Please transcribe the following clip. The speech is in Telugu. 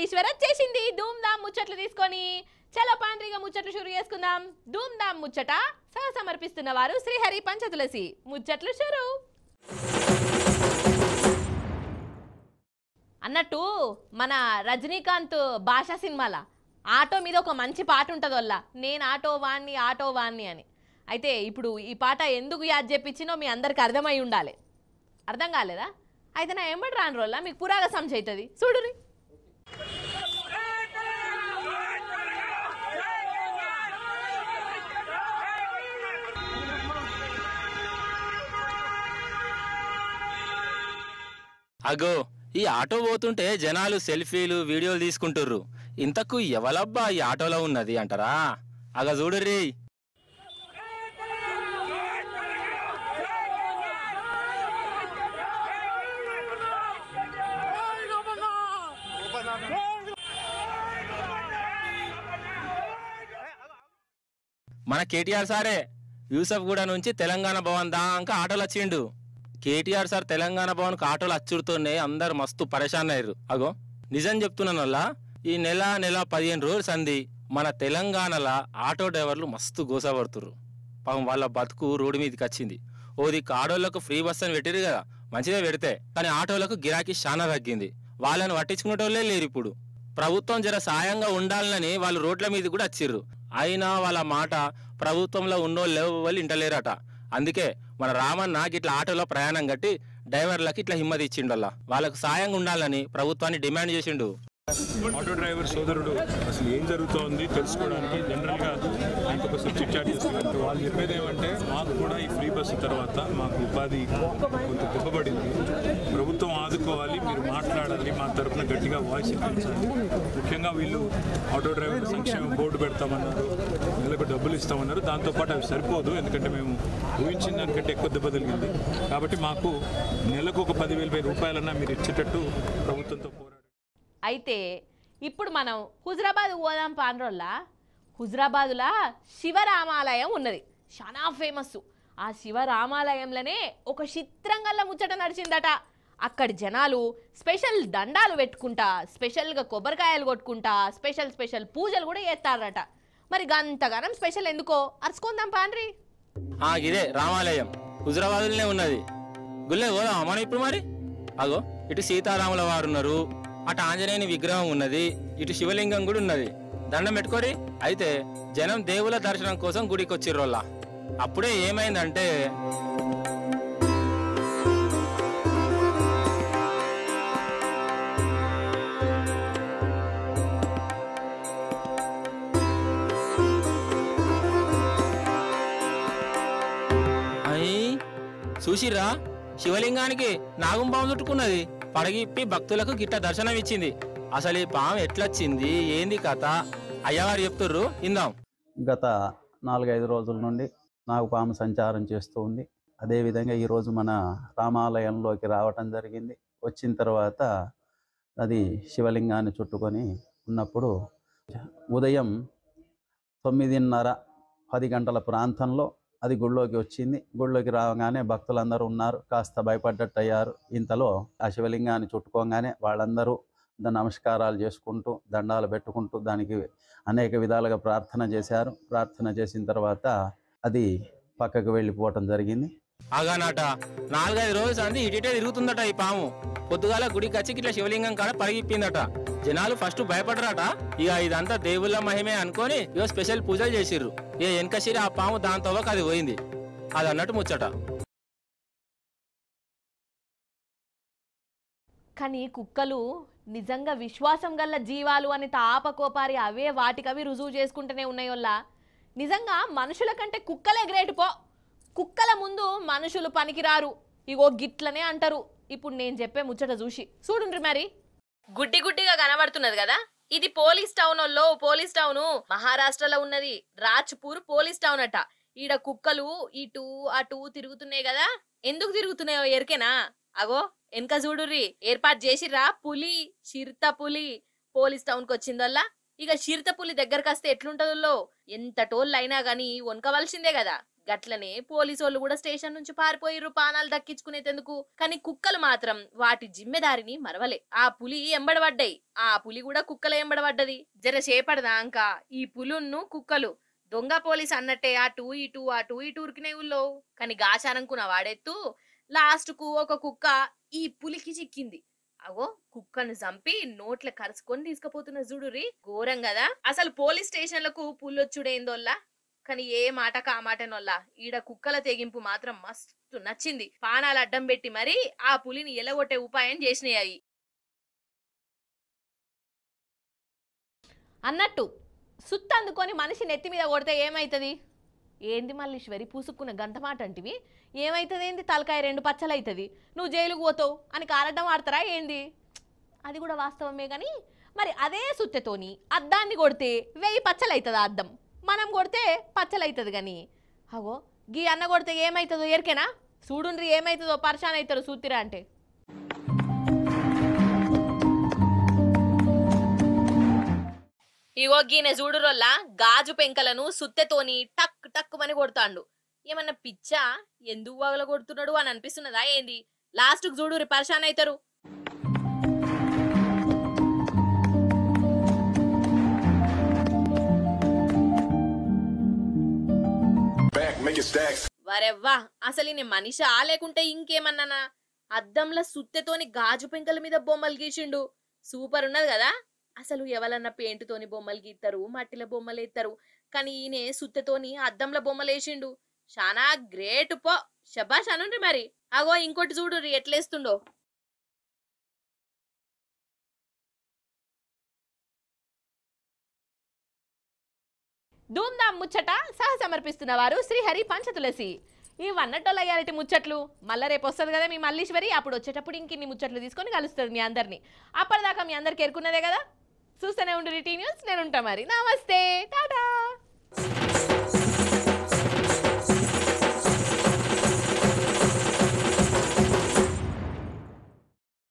ఈశ్వర్ వచ్చేసింది ధూమ్ ధామ్ ముచ్చట్లు తీసుకొని. చలో పాండ్రిగా ముచ్చట్లు షురు చేసుకుందాం. ధూమ్ ధామ్ ముచ్చట సహ సమర్పిస్తున్న వారు శ్రీహరి పంచతులసి. ముచ్చట్లు షురు. అన్నట్టు మన రజనీకాంత్ భాషా సినిమాల ఆటో మీద ఒక మంచి పాట ఉంటుంది వల్ల, నేను ఆటో వాణ్ణి అని. అయితే ఇప్పుడు ఈ పాట ఎందుకు యాద్ చెప్పించినో మీ అందరికి అర్థమై ఉండాలి. అర్థం కాలేదా? అయితే నా ఎంబడి రాని రోజుల మీకు పురాగా సంచవుతుంది చూడురి. అగో ఈ ఆటో పోతుంటే జనాలు సెల్ఫీలు వీడియోలు తీసుకుంటుర్రు. ఇంతకు ఎవలబ్బా ఈ ఆటోలో ఉన్నది అంటారా? అగ చూడుర్రీ. మన కేటీఆర్ సారే యూసఫ్ గూడ నుంచి తెలంగాణ భవన్ దాకా ఆటోలు వచ్చిండు. కేటీఆర్ సార్ తెలంగాణ భవన్ కు ఆటోలు అచ్చుడుతోనే అందరు మస్తు పరేషాన్ అయ్యారు. అగో నిజం చెప్తున్నాను వల్ల ఈ నెల 15 రోజులు సంది మన తెలంగాణలో ఆటో డ్రైవర్లు మస్తు గోసపడుతుర్రు. పాపం వాళ్ళ బతుకు రోడ్డు మీదకి వచ్చింది. ఓది ఆటోలకు ఫ్రీ బస్ అని పెట్టిరు కదా, మంచిగా పెడితే, కానీ ఆటోలకు గిరాకీ చాలా తగ్గింది. వాళ్ళని పట్టించుకునేటోళ్ళే లేరు. ఇప్పుడు ప్రభుత్వం జర సాయంగా ఉండాలని వాళ్ళు రోడ్ల మీద కూడా వచ్చిర్రు. అయినా వాళ్ళ మాట ప్రభుత్వంలో ఉన్నోళ్ళు ఎవరు ఇంటలేరట. అందుకే మన రామన్న ఇట్లా ఆటోలో ప్రయాణం కట్టి డ్రైవర్లకి ఇట్లా హిమ్మతి ఇచ్చిండల్లా. వాళ్ళకు సాయంగా ఉండాలని ప్రభుత్వాన్ని డిమాండ్ చేసిండు. ఆటో డ్రైవర్ సోదరుడు అసలు ఏం జరుగుతోంది తెలుసుకోవడానికి జనరల్గా ఆయనకు ఒక సబ్సిడీ చార్జ్ చేస్తున్నారు. వాళ్ళు చెప్పేది ఏమంటే మాకు కూడా ఈ ఫ్రీ బస్సు తర్వాత మాకు ఉపాధి కొంత దెబ్బపడింది, ప్రభుత్వం ఆదుకోవాలి, మీరు మాట్లాడాలి, మా తరఫున గట్టిగా వాయిస్ ఇప్పించాలి. ముఖ్యంగా వీళ్ళు ఆటో డ్రైవర్ సంక్షేమ బోర్డు పెడతామన్నారు, నెలకు డబ్బులు ఇస్తామన్నారు. దాంతోపాటు అవి సరిపోదు, ఎందుకంటే మేము ఊహించిన దానికంటే ఎక్కువ దెబ్బ తగిలింది. కాబట్టి మాకు నెలకు ఒక 10,000 రూపాయలన్నా మీరు ఇచ్చేటట్టు ప్రభుత్వంతో పోరాడు. అయితే ఇప్పుడు మనం హుజరాబాద్ పోదాం పాండ్రోల్లా. హుజరాబాదులా శివరామాలయం ఉన్నది, చాలా ఫేమస్. ఆ శివరామాలయంలోనే ఒక చిత్రంగల్ల ముచ్చట నడిచిందట. అక్కడి జనాలు స్పెషల్ దండాలు పెట్టుకుంటా, స్పెషల్గా కొబ్బరికాయలు కొట్టుకుంటా, స్పెషల్ పూజలు కూడా చేస్తారట. మరి గంతగానం స్పెషల్ ఎందుకో అరుచుకుందాం పాండ్రి. ఇదే రామాలయం హుజరాబాద్లోనే ఉన్నది. గుళ్ళే పోదాం మనం ఇప్పుడు. మరి అగో ఇటు సీతారాముల వారు ఉన్నారు, అటు ఆంజనేయుని విగ్రహం ఉన్నది, ఇటు శివలింగం కూడా ఉన్నది. దండం పెట్టుకోరి. అయితే జనం దేవుల దర్శనం కోసం గుడికి వచ్చిర్రోళ్ళ. అప్పుడే ఏమైందంటే చూసిర్రా, శివలింగానికి నాగం పాము చుట్టుకున్నది. పడగిప్పి భక్తులకు గిట్ట దర్శనం ఇచ్చింది. అసలు ఈ పాము ఎట్లొచ్చింది, ఏంది కథ అయ్యవారు చెప్తుర్రు, ఇందాం. గత 4-5 రోజుల నుండి నాగుపాము సంచారం చేస్తూ ఉంది. అదేవిధంగా ఈరోజు మన రామాలయంలోకి రావటం జరిగింది. వచ్చిన తర్వాత అది శివలింగాన్ని చుట్టుకొని ఉన్నప్పుడు ఉదయం 9:30-10 గంటల ప్రాంతంలో అది గుళ్ళోకి వచ్చింది. గుళ్ళోకి రాగానే భక్తులందరూ ఉన్నారు, కాస్త భయపడ్డట్టు అయ్యారు. ఇంతలో ఆ శివలింగాన్ని చుట్టుకోగానే వాళ్ళందరూ నమస్కారాలు చేసుకుంటూ, దండాలు పెట్టుకుంటూ దానికి అనేక విధాలుగా ప్రార్థన చేశారు. ప్రార్థన చేసిన తర్వాత అది పక్కకు వెళ్ళిపోవటం జరిగింది. ఆగానాట 4-5 రోజులు సంది ఇటే తిరుగుతుందట ఈ పాము. పొద్దుగాల గుడికి వచ్చి ఇట్లా శివలింగం కాడ పరిగిప్పిందట. జనాలు ఫస్ట్ భయపడరాట. ఇక ఇదంతా దేవుళ్ళ మహిమే అనుకొని ఇక స్పెషల్ పూజలు చేసిర్రు. ఇక వెనకసిరి ఆ పాము దాంతో అది పోయింది. అది అన్నట్టు ముచ్చట. కానీ కుక్కలు నిజంగా విశ్వాసం గల్ల జీవాలు అని తాపకోపారి అవే వాటికవి రుజువు చేసుకుంటూనే ఉన్నాయోల్లా. నిజంగా మనుషుల కంటే కుక్కలే గ్రేట్ పో. కుక్కల ముందు మనుషులు పనికిరారు, ఇగో గిట్లనే అంటారు. ఇప్పుడు నేను చెప్పే ముచ్చట చూడుండ్రి. మరి గుడ్డిగా కనబడుతున్నది కదా, ఇది పోలీస్ టౌన్ మహారాష్ట్రలో ఉన్నది. రాజ్పూర్ పోలీస్ టౌన్ అట. ఈడ కుక్కలు ఇటు అటు తిరుగుతున్నాయి కదా. ఎందుకు తిరుగుతున్నాయో ఎరికేనా? అగో వెనక చూడుర్రి, ఏర్పాటు చేసిర్రా పులి, చిరుత పులి పోలీస్ టౌన్ కి వచ్చిందల్లా. ఇక చిరుత పులి దగ్గరకు వస్తే ఎట్లుంటదో, ఎంత టోళ్ళు అయినా గానీ వనకవలసిందే కదా. గట్లనే పోలీసోళ్ళు కూడా స్టేషన్ నుంచి పారిపోయిర్రు పానాలు దక్కించుకునేందుకు. కానీ కుక్కలు మాత్రం వాటి జిమ్మెదారిని మరవలే. ఆ పులి ఎంబడబడ్డాయి, ఆ పులి కూడా కుక్కల ఎంబడబడ్డది. జర చేపడదాంకా ఈ పులున్ను కుక్కలు దొంగ పోలీస్ అన్నట్టే అటు ఇటు ఉరికినే ఊళ్ళో. కానీ గాచారనుకున్న వాడెత్తు లాస్ట్ కు ఒక కుక్క ఈ పులికి చిక్కింది. అగో కుక్కను చంపి నోట్ల కరుచుకొని తీసుకుపోతున్న చూడురి, ఘోరం కదా. అసలు పోలీస్ స్టేషన్లకు పుల్లొచ్చుడేందోల్లా. కానీ ఏ మాట కా మాటనొల్లా ఈడ కుక్కల తెగింపు మాత్రం మస్తు నచ్చింది. పానాలు అడ్డం పెట్టి మరి ఆ పులిని ఎలగొట్టే ఉపాయం చేసినాయి. అన్నట్టు సుత్త అందుకొని మనిషి నెత్తి మీద కొడితే ఏమైతుంది? ఏంది మల్లీశ్వరి పూసుకున్న గంట మాట అంటివి? ఏమైతుంది ఏంది? తలకాయ 2 పచ్చలైతుంది, నువ్వు జైలుకు పోతావు అని కారడం ఆడతారా ఏంది? అది కూడా వాస్తవమే. కానీ మరి అదే సుత్తెతోని అద్దాన్ని కొడితే 1000 పచ్చలైతుంది అద్దం, మనం కొడితే పచ్చలైతుంది. కానీ అగో గీ అన్న కొడితే ఏమవుతుందో ఎరికేనా? చూడుండ్రి ఏమవుతుందో, పరిశాన్ అవుతారు సూతిరా అంటే. ఇగో గీనే చూడురోల్లా గాజు పెంకలను సుత్తెతోని టక్ టక్ అని కొడతాండు. ఏమన్నా పిచ్చా? ఎందుకు వగల కొడుతున్నాడు అని అనిపిస్తున్నదా ఏంది? లాస్ట్ కు చూడురి పరిశాన్ అవుతారు. వరెవ్వా, అసలు నేను మనిషా లేకుంటే ఇంకేమన్నానా? అద్దంలో సుత్తెతోని గాజు పెంకల మీద బొమ్మలు గీసిండు. సూపర్ ఉన్నది కదా. అసలు ఎవరన్నా పెయింట్తోని బొమ్మలు గీస్తారు, మట్టిల బొమ్మలు వేస్తారు, కానీ ఈయన సుత్తెతోని అద్దంలో బొమ్మలు వేసిండు. చాలా గ్రేట్ పో, శబాష్ అనుండ్రి మరి. అగో ఇంకోటి చూడు ఎట్లేస్తుండో. ధూమ్ధామ్ ముచ్చట సహ సమర్పిస్తున్న వారు శ్రీహరి పంచతులసి. ఈ వన్నట్టోళ్ళయ్యారటి ముచ్చట్లు మళ్ళీ రేపు వస్తుంది కదా మీ మల్లీశ్వరి. అప్పుడు వచ్చేటప్పుడు ఇంకిన్ని ముచ్చట్లు తీసుకొని కలుస్తుంది మీ అందరినీ. అప్పటిదాకా మీ అందరికి ఎరుకున్నదే కదా. చూస్తూనే ఉండు టీ న్యూస్. నేను ఉంటా మరి. నమస్తే, టాటా.